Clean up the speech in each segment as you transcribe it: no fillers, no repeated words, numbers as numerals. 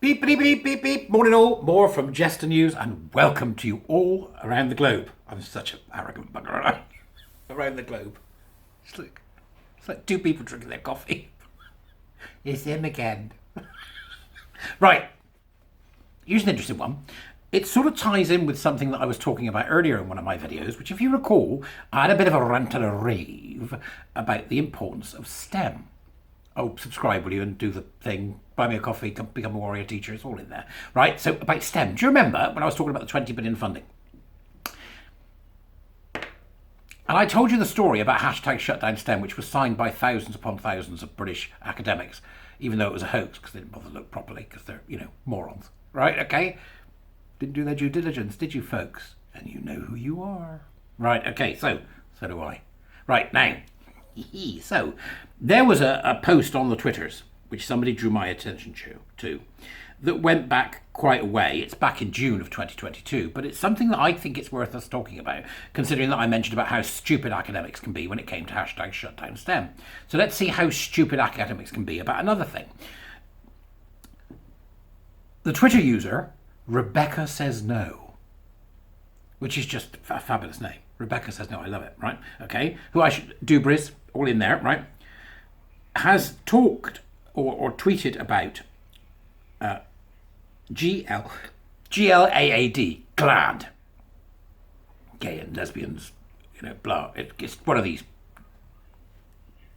Beep, beep, beep, beep, beep. Morning all. More from Jester News and welcome to you all around the globe. I'm such an arrogant bugger, aren't I? Around the globe. It's like two people drinking their coffee. It's him again. Right. Here's an interesting one. It sort of ties in with something that I was talking about earlier in one of my videos, which if you recall, I had a bit of a rant and a rave about the importance of STEM. Oh, subscribe, will you, and do the thing, buy me a coffee, become a warrior teacher, it's all in there. Right, so about STEM. Do you remember when I was talking about the 20 billion funding? And I told you the story about hashtag shutdown STEM, which was signed by thousands upon thousands of British academics, even though it was a hoax, because they didn't bother to look properly, because they're, morons. Right, okay? Didn't do their due diligence, did you, folks? And you know who you are. Right, okay, so do I. Right, now, so there was a post on the Twitters, which somebody drew my attention to, that went back quite a way. It's back in June of 2022, but it's something that I think it's worth us talking about, considering that I mentioned about how stupid academics can be when it came to hashtag shutdown STEM. So let's see how stupid academics can be about another thing. The Twitter user, Rebecca Says No, which is just a fabulous name. Rebecca Says No, I love it, right? Okay, who I should, Dubris, all in there, right, has talked or tweeted about GLAAD, GLADD, gay and lesbians, blah. It's one of these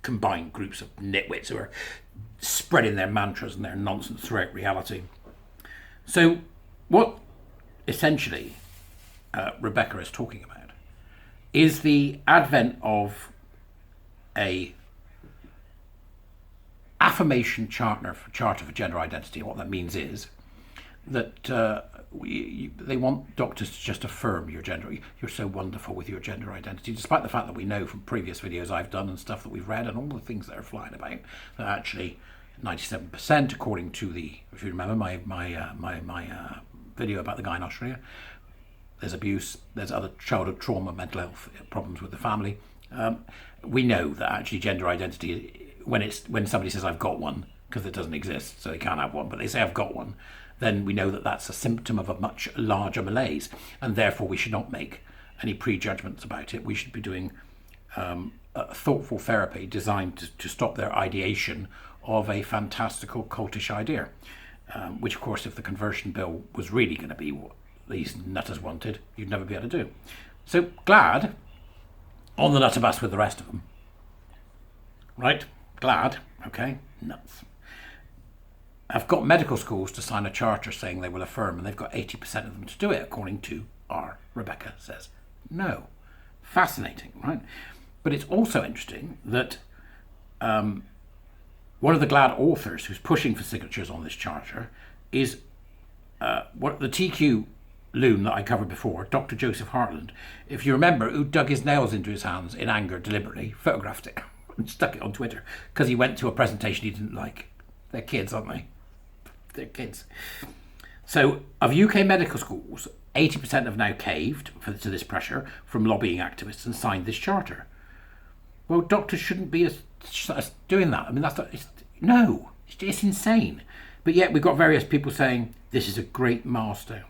combined groups of nitwits who are spreading their mantras and their nonsense throughout reality. So what essentially Rebecca is talking about is the advent of a affirmation charter for gender identity. And what that means is that they want doctors to just affirm your gender. You're so wonderful with your gender identity, despite the fact that we know from previous videos I've done and stuff that we've read and all the things that are flying about that actually 97%, according to the, if you remember my video about the guy in Australia, there's abuse, there's other childhood trauma, mental health problems with the family. We know that actually gender identity, when somebody says I've got one, because it doesn't exist, so they can't have one, but they say I've got one, then we know that that's a symptom of a much larger malaise, and therefore we should not make any prejudgments about it. We should be doing a thoughtful therapy designed to stop their ideation of a fantastical cultish idea, which of course if the conversion bill was really going to be what these nutters wanted, you'd never be able to do. So GLADD, on the nutter bus with the rest of them, right? GLADD, okay, nuts, have got medical schools to sign a charter saying they will affirm, and they've got 80% of them to do it, according to our Rebecca Says No. Fascinating, right? But it's also interesting that one of the GLADD authors who's pushing for signatures on this charter is what the TQ loon that I covered before, Dr. Joseph Hartland, if you remember, who dug his nails into his hands in anger deliberately, photographed it and stuck it on Twitter because he went to a presentation he didn't like. They're kids, aren't they? They're kids. So of UK medical schools, 80% have now caved to this pressure from lobbying activists and signed this charter. Well, doctors shouldn't be doing that. I mean, it's insane. But yet we've got various people saying this is a great milestone.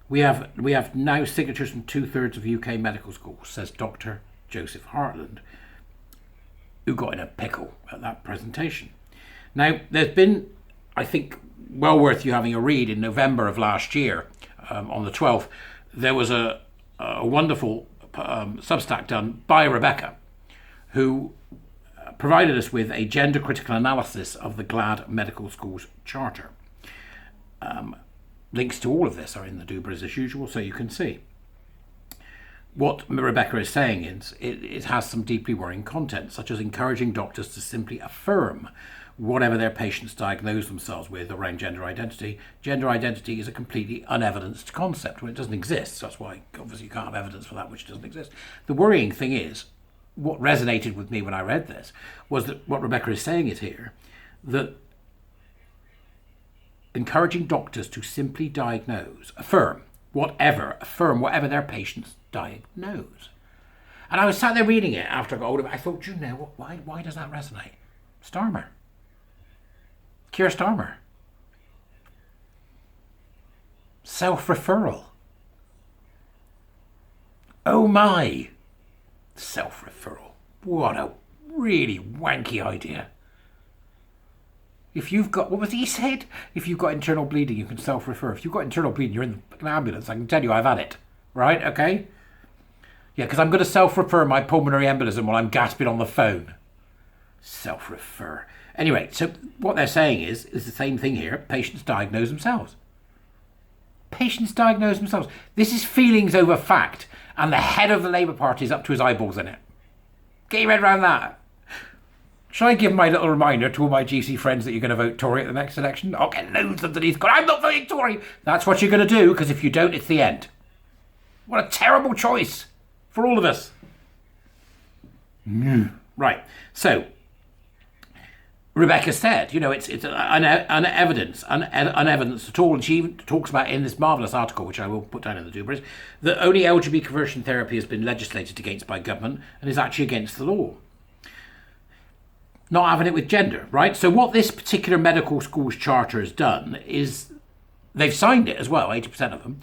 We have now signatures from 2/3 of UK medical schools, says Dr. Joseph Hartland, who got in a pickle at that presentation. Now, there's been, I think, well worth you having a read. In November of last year, on the 12th, there was a wonderful Substack done by Rebecca, who provided us with a gender critical analysis of the GLADD Medical Schools Charter. Links to all of this are in the Dubras as usual, so you can see. What Rebecca is saying is it has some deeply worrying content, such as encouraging doctors to simply affirm whatever their patients diagnose themselves with around gender identity. Gender identity is a completely unevidenced concept when it doesn't exist. So that's why obviously you can't have evidence for that which doesn't exist. The worrying thing is, what resonated with me when I read this was that what Rebecca is saying is here, that encouraging doctors to simply affirm whatever their patients diagnose. And I was sat there reading it after I got hold of it. I thought, why does that resonate? Keir Starmer. Self-referral. Oh my. Self-referral. What a really wanky idea. If you've got, what was he said? If you've got internal bleeding, you can self-refer. If you've got internal bleeding, you're in an ambulance. I can tell you I've had it. Right? Okay? Yeah, because I'm going to self-refer my pulmonary embolism while I'm gasping on the phone. Self-refer. Anyway, so what they're saying is the same thing here. Patients diagnose themselves. Patients diagnose themselves. This is feelings over fact. And the head of the Labour Party is up to his eyeballs in it. Get your head around that. Shall I give my little reminder to all my GC friends that you're going to vote Tory at the next election? I'll get loads of these. I'm not voting Tory. That's what you're going to do, because if you don't, it's the end. What a terrible choice for all of us. Right. So, Rebecca said, you know, it's an evidence at all. And she even talks about in this marvellous article, which I will put down in the Dubris, that only LGBT conversion therapy has been legislated against by government and is actually against the law. Not having it with gender, right? So what this particular medical school's charter has done is they've signed it as well, 80% of them.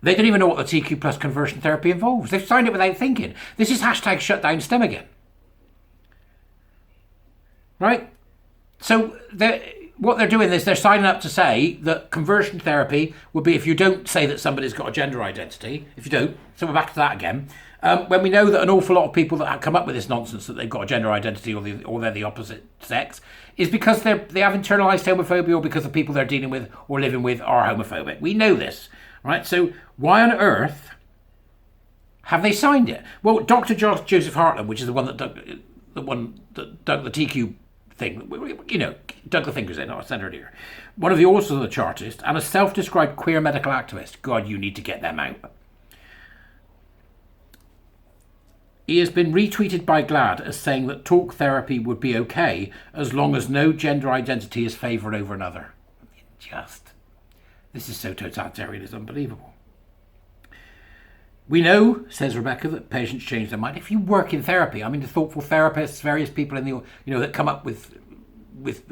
They don't even know what the TQ plus conversion therapy involves. They've signed it without thinking. This is hashtag shut down STEM again. Right? So what they're doing is they're signing up to say that conversion therapy would be if you don't say that somebody's got a gender identity. If you don't, so we're back to that again. When we know that an awful lot of people that have come up with this nonsense that they've got a gender identity or they're the opposite sex is because they have internalized homophobia or because the people they're dealing with or living with are homophobic. We know this, right? So why on earth have they signed it? Well, Dr. Joseph Hartland, which is the one that dug the TQ thing, you know, dug the fingers in, I said earlier. One of the authors of the Chartist and a self-described queer medical activist. God, you need to get them out. He has been retweeted by GLADD as saying that talk therapy would be okay as long as no gender identity is favoured over another. This is so totalitarian, it's unbelievable. We know, says Rebecca, that patients change their mind. If you work in therapy, I mean, the thoughtful therapists, various people in the, you know, that come up with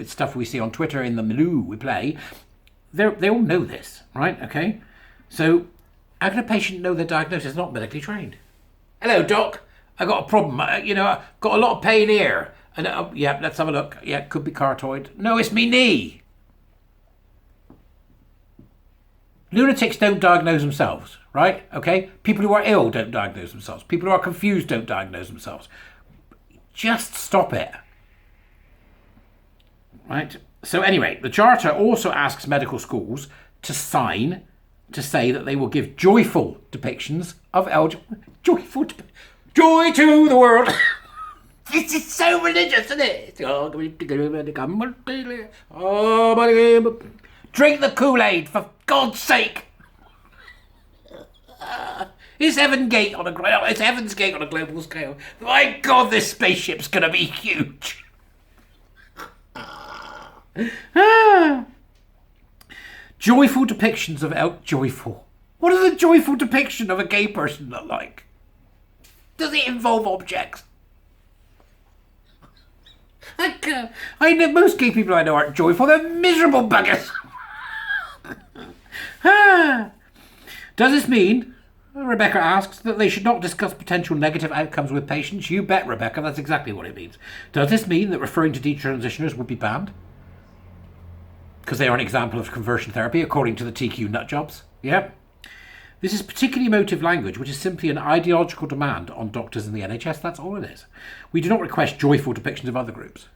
stuff we see on Twitter in the milieu we play, they all know this, right? Okay, so how can a patient know their diagnosis is not medically trained? Hello, doc. I got a problem. You know, I've got a lot of pain here. And yeah, let's have a look. Yeah, it could be cartoid. No, it's me knee. Lunatics don't diagnose themselves, right? Okay? People who are ill don't diagnose themselves. People who are confused don't diagnose themselves. Just stop it. Right? So anyway, the Charter also asks medical schools to sign to say that they will give joyful depictions of joy to the world. This is so religious, isn't it? Drink the Kool-Aid, for God's sake. It's Heaven's Gate on a global scale. My God, this spaceship's going to be huge. Joyful depictions of joyful. What does a joyful depiction of a gay person look like? Does it involve objects? I know most gay people I know aren't joyful. They're miserable buggers. Does this mean, Rebecca asks, that they should not discuss potential negative outcomes with patients? You bet, Rebecca, that's exactly what it means. Does this mean that referring to detransitioners would be banned? Because they are an example of conversion therapy, according to the TQ nutjobs. Yep. This is particularly emotive language, which is simply an ideological demand on doctors in the NHS. That's all it is. We do not request joyful depictions of other groups.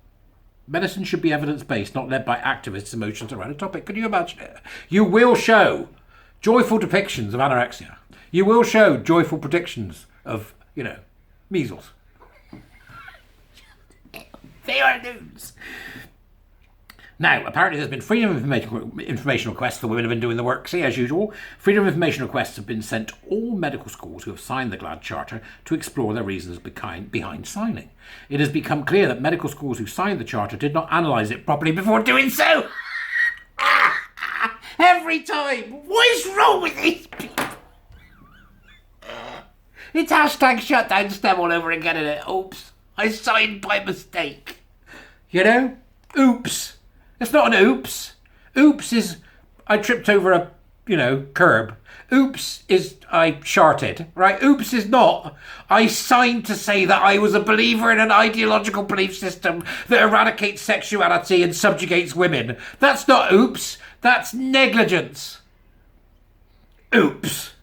Medicine should be evidence-based, not led by activists' emotions around a topic. Can you imagine it? You will show joyful depictions of anorexia. You will show joyful predictions of, you know, measles. They are news. Now, apparently there's been freedom of information requests. The women have been doing the work, see, as usual. Freedom of information requests have been sent to all medical schools who have signed the GLADD Charter to explore their reasons behind signing. It has become clear that medical schools who signed the Charter did not analyse it properly before doing so. Every time. What is wrong with these people? It's hashtag shutdown STEM all over again, isn't it? Oops. I signed by mistake. You know? Oops. It's not an oops. Oops is I tripped over a, curb. Oops is I sharted, right? Oops is not I signed to say that I was a believer in an ideological belief system that eradicates sexuality and subjugates women. That's not oops. That's negligence. Oops.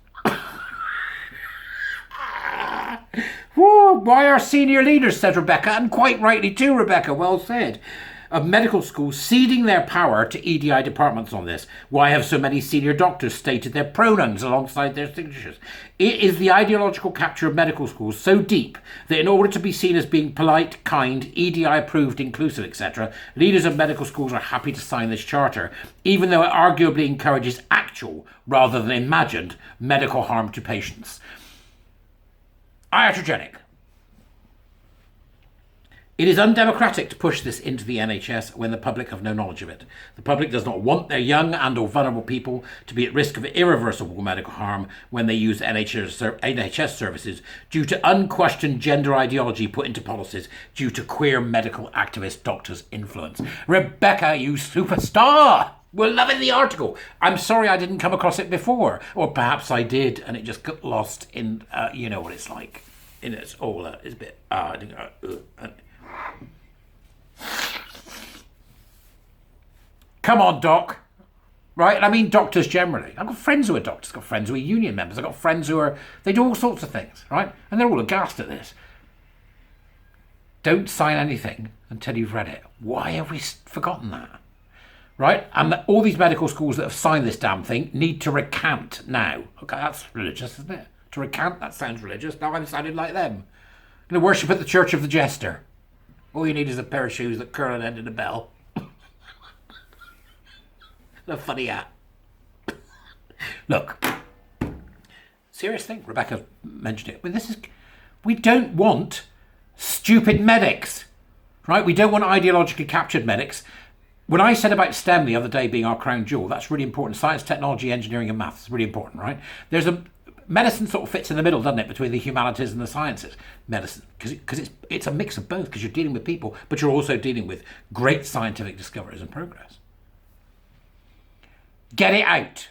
Whoa, why are senior leaders, said Rebecca, and quite rightly too, Rebecca, well said, of medical schools ceding their power to EDI departments on this? Why have so many senior doctors stated their pronouns alongside their signatures? It is the ideological capture of medical schools so deep that in order to be seen as being polite, kind, EDI approved, inclusive, etc., leaders of medical schools are happy to sign this charter, even though it arguably encourages actual, rather than imagined, medical harm to patients. Iatrogenic. It is undemocratic to push this into the NHS when the public have no knowledge of it. The public does not want their young and or vulnerable people to be at risk of irreversible medical harm when they use NHS services due to unquestioned gender ideology put into policies due to queer medical activist doctors' influence. Rebecca, you superstar! We're loving the article. I'm sorry I didn't come across it before. Or perhaps I did and it just got lost in, you know what it's like. In its all, it's a bit, Come on, doc. Right? And I mean doctors generally. I've got friends who are doctors. I've got friends who are union members. I've got friends who they do all sorts of things, right? And they're all aghast at this. Don't sign anything until you've read it. Why have we forgotten that? Right? And all these medical schools that have signed this damn thing need to recant now. Okay, that's religious, isn't it? To recant, that sounds religious. Now I'm sounding like them. I'm going to worship at the Church of the Jester. All you need is a pair of shoes that curl and end in a bell. A funny hat. Look. Serious thing. Rebecca mentioned it. I mean, we don't want stupid medics. Right? We don't want ideologically captured medics. When I said about STEM the other day being our crown jewel, that's really important. Science, technology, engineering and maths is really important, right? Medicine sort of fits in the middle, doesn't it, between the humanities and the sciences. Medicine, because it's a mix of both, because you're dealing with people, but you're also dealing with great scientific discoveries and progress. Get it out.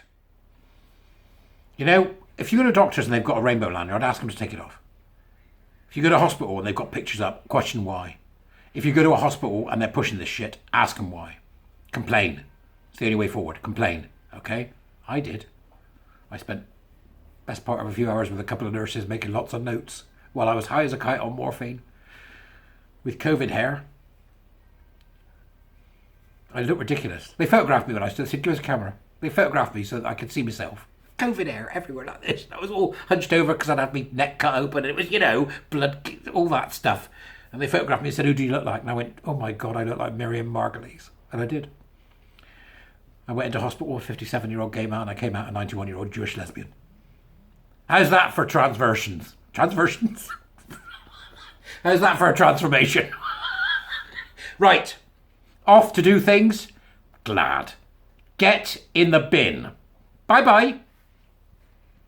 If you go to doctors and they've got a rainbow lanyard, ask them to take it off. If you go to a hospital and they've got pictures up, question why. If you go to a hospital and they're pushing this shit, ask them why. Complain. It's the only way forward. Complain. Okay? I did. I spent best part of a few hours with a couple of nurses making lots of notes while I was high as a kite on morphine with COVID hair. I looked ridiculous. They photographed me when I stood. They said, give us a camera. They photographed me so that I could see myself. COVID hair everywhere like this. I was all hunched over because I'd had my neck cut open. And it was, blood, all that stuff. And they photographed me and said, who do you look like? And I went, oh my God, I look like Miriam Margolyes. And I did. I went into hospital with a 57-year-old gay man. I came out a 91-year-old Jewish lesbian. How's that for transversions? Transversions? How's that for a transformation? Right. Off to do things. GLADD. Get in the bin. Bye-bye.